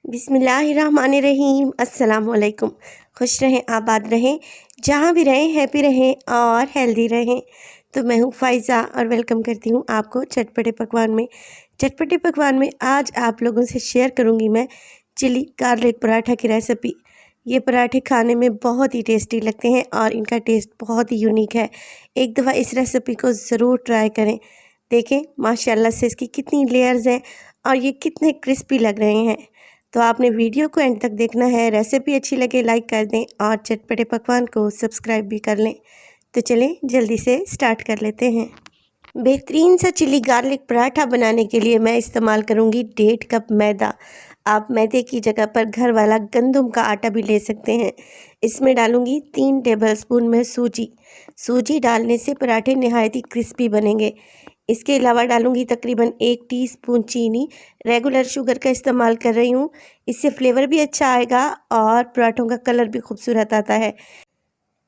बिस्मिल्लाहिर्रहमानिर्रहीम। अस्सलामुअलैकुम। खुश रहें, आबाद रहें, जहाँ भी रहें हैप्पी रहें और हेल्दी रहें। तो मैं हूँ फ़ाइज़ा और वेलकम करती हूँ आपको चटपटे पकवान में। चटपटे पकवान में आज आप लोगों से शेयर करूँगी मैं चिली गार्लिक पराठा की रेसिपी। ये पराठे खाने में बहुत ही टेस्टी लगते हैं और इनका टेस्ट बहुत ही यूनिक है। एक दफ़ा इस रेसिपी को ज़रूर ट्राई करें। देखें माशाल्लाह से इसकी कितनी लेयर्स हैं और ये कितने क्रिस्पी लग रहे हैं। तो आपने वीडियो को एंड तक देखना है। रेसिपी अच्छी लगे लाइक कर दें और चटपटे पकवान को सब्सक्राइब भी कर लें। तो चलें जल्दी से स्टार्ट कर लेते हैं। बेहतरीन सा चिली गार्लिक पराठा बनाने के लिए मैं इस्तेमाल करूंगी 1.5 कप मैदा। आप मैदे की जगह पर घर वाला गंदम का आटा भी ले सकते हैं। इसमें डालूंगी 3 टेबलस्पून में सूजी। सूजी डालने से पराठे नहायत ही क्रिस्पी बनेंगे। इसके अलावा डालूंगी तकरीबन 1 टीस्पून चीनी। रेगुलर शुगर का इस्तेमाल कर रही हूँ, इससे फ्लेवर भी अच्छा आएगा और पराठों का कलर भी खूबसूरत आता है।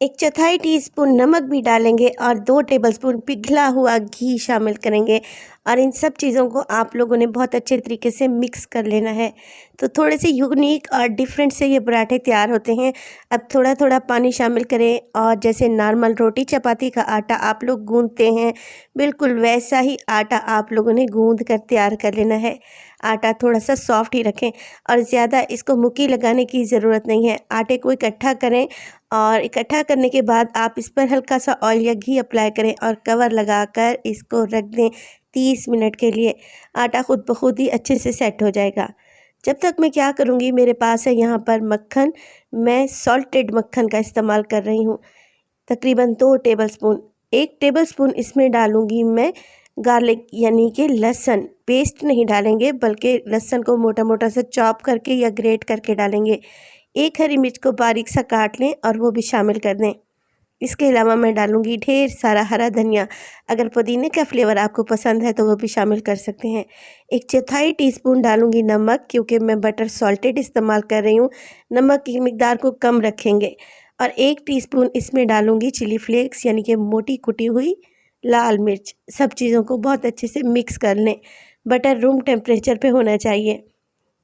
1/4 टीस्पून नमक भी डालेंगे और 2 टेबलस्पून पिघला हुआ घी शामिल करेंगे और इन सब चीज़ों को आप लोगों ने बहुत अच्छे तरीके से मिक्स कर लेना है। तो थोड़े से यूनिक और डिफरेंट से ये पराठे तैयार होते हैं। अब थोड़ा थोड़ा पानी शामिल करें और जैसे नॉर्मल रोटी चपाती का आटा आप लोग गूंदते हैं, बिल्कुल वैसा ही आटा आप लोगों ने गूंद कर तैयार कर लेना है। आटा थोड़ा सा सॉफ्ट ही रखें और ज़्यादा इसको मुक्की लगाने की ज़रूरत नहीं है। आटे को इकट्ठा करें और इकट्ठा करने के बाद आप इस पर हल्का सा ऑयल या घी अप्लाई करें और कवर लगाकर इसको रख दें 30 मिनट के लिए। आटा खुद ब खुद ही अच्छे से सेट हो जाएगा। जब तक मैं क्या करूँगी, मेरे पास है यहाँ पर मक्खन। मैं सॉल्टेड मक्खन का इस्तेमाल कर रही हूँ, तकरीबन 2 टेबलस्पून। 1 टेबलस्पून इसमें डालूँगी मैं गार्लिक यानी कि लहसुन। पेस्ट नहीं डालेंगे बल्कि लहसुन को मोटा मोटा सा चॉप करके या ग्रेट करके डालेंगे। 1 हरी मिर्च को बारीक सा काट लें और वो भी शामिल कर दें। इसके अलावा मैं डालूँगी ढेर सारा हरा धनिया। अगर पुदीने का फ्लेवर आपको पसंद है तो वो भी शामिल कर सकते हैं। 1/4 टीस्पून डालूँगी नमक, क्योंकि मैं बटर सॉल्टेड इस्तेमाल कर रही हूँ, नमक की मिकदार को कम रखेंगे। और 1 टीस्पून इसमें डालूँगी चिली फ्लेक्स यानी कि मोटी कुटी हुई लाल मिर्च। सब चीज़ों को बहुत अच्छे से मिक्स कर लें। बटर रूम टेम्परेचर पे होना चाहिए।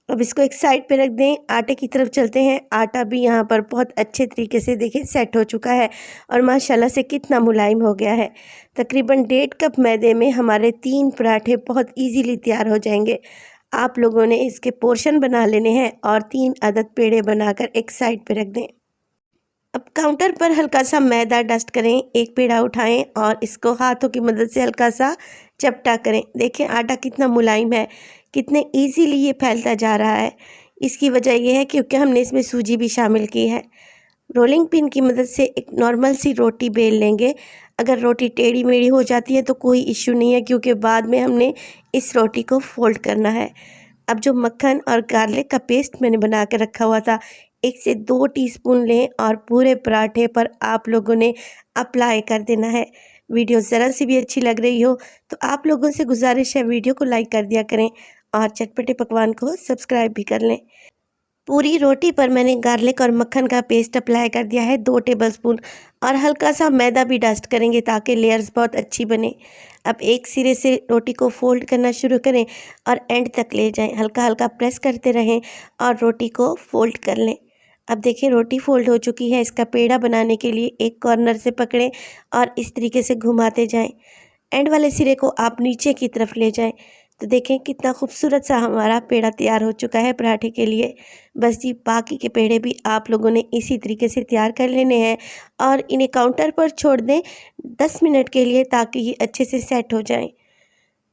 अब इसको एक साइड पे रख दें। आटे की तरफ चलते हैं। आटा भी यहाँ पर बहुत अच्छे तरीके से देखिए सेट हो चुका है और माशाल्लाह से कितना मुलायम हो गया है। तकरीबन 1.5 कप मैदे में हमारे 3 पराठे बहुत इजीली तैयार हो जाएंगे। आप लोगों ने इसके पोर्शन बना लेने हैं और 3 अदद पेड़े बनाकर एक साइड पे रख दें। अब काउंटर पर हल्का सा मैदा डस्ट करें। एक पेड़ा उठाएं और इसको हाथों की मदद से हल्का सा चपटा करें। देखें आटा कितना मुलायम है, कितने इजीली ये फैलता जा रहा है। इसकी वजह यह है क्योंकि हमने इसमें सूजी भी शामिल की है। रोलिंग पिन की मदद से एक नॉर्मल सी रोटी बेल लेंगे। अगर रोटी टेढ़ी मेढ़ी हो जाती है तो कोई इश्यू नहीं है, क्योंकि बाद में हमने इस रोटी को फोल्ड करना है। अब जो मक्खन और गार्लिक का पेस्ट मैंने बना के रखा हुआ था, 1 से 2 टीस्पून लें और पूरे पराठे पर आप लोगों ने अप्लाई कर देना है। वीडियो ज़रा सी भी अच्छी लग रही हो तो आप लोगों से गुजारिश है वीडियो को लाइक कर दिया करें और चटपटे पकवान को सब्सक्राइब भी कर लें। पूरी रोटी पर मैंने गार्लिक और मक्खन का पेस्ट अप्लाई कर दिया है 2 टेबलस्पून और हल्का सा मैदा भी डस्ट करेंगे ताकि लेयर्स बहुत अच्छी बने। अब एक सिरे से रोटी को फोल्ड करना शुरू करें और एंड तक ले जाएं। हल्का हल्का प्रेस करते रहें और रोटी को फोल्ड कर लें। अब देखिए रोटी फोल्ड हो चुकी है। इसका पेड़ा बनाने के लिए एक कॉर्नर से पकड़ें और इस तरीके से घुमाते जाएं। एंड वाले सिरे को आप नीचे की तरफ ले जाएं। तो देखें कितना खूबसूरत सा हमारा पेड़ा तैयार हो चुका है पराठे के लिए। बस जी बाकी के पेड़े भी आप लोगों ने इसी तरीके से तैयार कर लेने हैं और इन्हें काउंटर पर छोड़ दें 10 मिनट के लिए, ताकि ये अच्छे से सेट हो जाएं।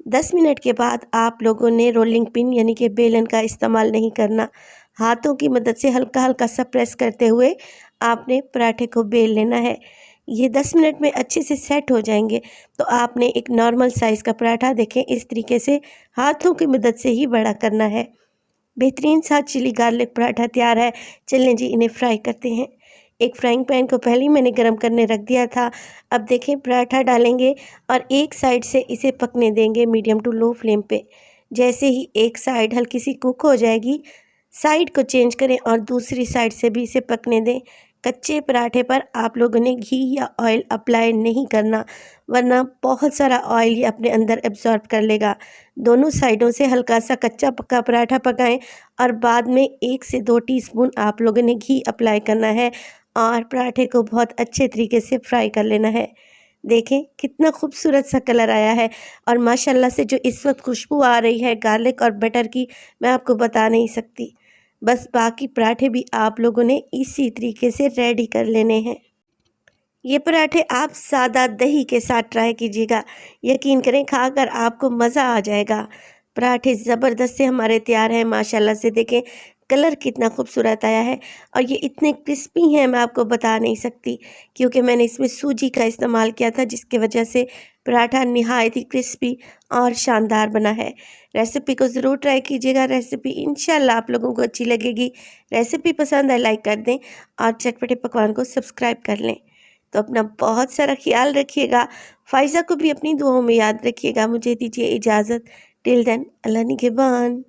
10 मिनट के बाद आप लोगों ने रोलिंग पिन यानी कि बेलन का इस्तेमाल नहीं करना। हाथों की मदद से हल्का हल्का सा प्रेस करते हुए आपने पराठे को बेल लेना है। ये 10 मिनट में अच्छे से सेट हो जाएंगे। तो आपने एक नॉर्मल साइज़ का पराठा देखें इस तरीके से हाथों की मदद से ही बड़ा करना है। बेहतरीन सा चिली गार्लिक पराठा तैयार है। चलें जी इन्हें फ्राई करते हैं। एक फ्राइंग पैन को पहले ही मैंने गरम करने रख दिया था। अब देखें पराठा डालेंगे और एक साइड से इसे पकने देंगे मीडियम टू लो फ्लेम पे। जैसे ही एक साइड हल्की सी कुक हो जाएगी, साइड को चेंज करें और दूसरी साइड से भी इसे पकने दें। कच्चे पराठे पर आप लोगों ने घी या ऑयल अप्लाई नहीं करना, वरना बहुत सारा ऑयल ये अपने अंदर एब्जॉर्ब कर लेगा। दोनों साइडों से हल्का सा कच्चा पक्का पराठा पकाएं और बाद में 1 से 2 टीस्पून आप लोगों ने घी अप्लाई करना है और पराठे को बहुत अच्छे तरीके से फ्राई कर लेना है। देखें कितना खूबसूरत सा कलर आया है और माशाल्लाह से जो इस वक्त खुशबू आ रही है गार्लिक और बटर की, मैं आपको बता नहीं सकती। बस बाकी पराठे भी आप लोगों ने इसी तरीके से रेडी कर लेने हैं। ये पराठे आप सादा दही के साथ ट्राई कीजिएगा, यकीन करें खाकर आपको मज़ा आ जाएगा। पराठे ज़बरदस्त से हमारे तैयार हैं माशाल्लाह से। देखें कलर कितना खूबसूरत आया है और ये इतने क्रिस्पी हैं मैं आपको बता नहीं सकती, क्योंकि मैंने इसमें सूजी का इस्तेमाल किया था, जिसकी वजह से पराठा नहायत ही क्रिस्पी और शानदार बना है। रेसिपी को ज़रूर ट्राई कीजिएगा। रेसिपी इंशाल्लाह आप लोगों को अच्छी लगेगी। रेसिपी पसंद है लाइक कर दें और चटपटे पकवान को सब्सक्राइब कर लें। तो अपना बहुत सारा ख्याल रखिएगा। फ़ाइज़ा को भी अपनी दुआओं में याद रखिएगा। मुझे दीजिए इजाज़त। टिल देन अल्लाह निगहबान।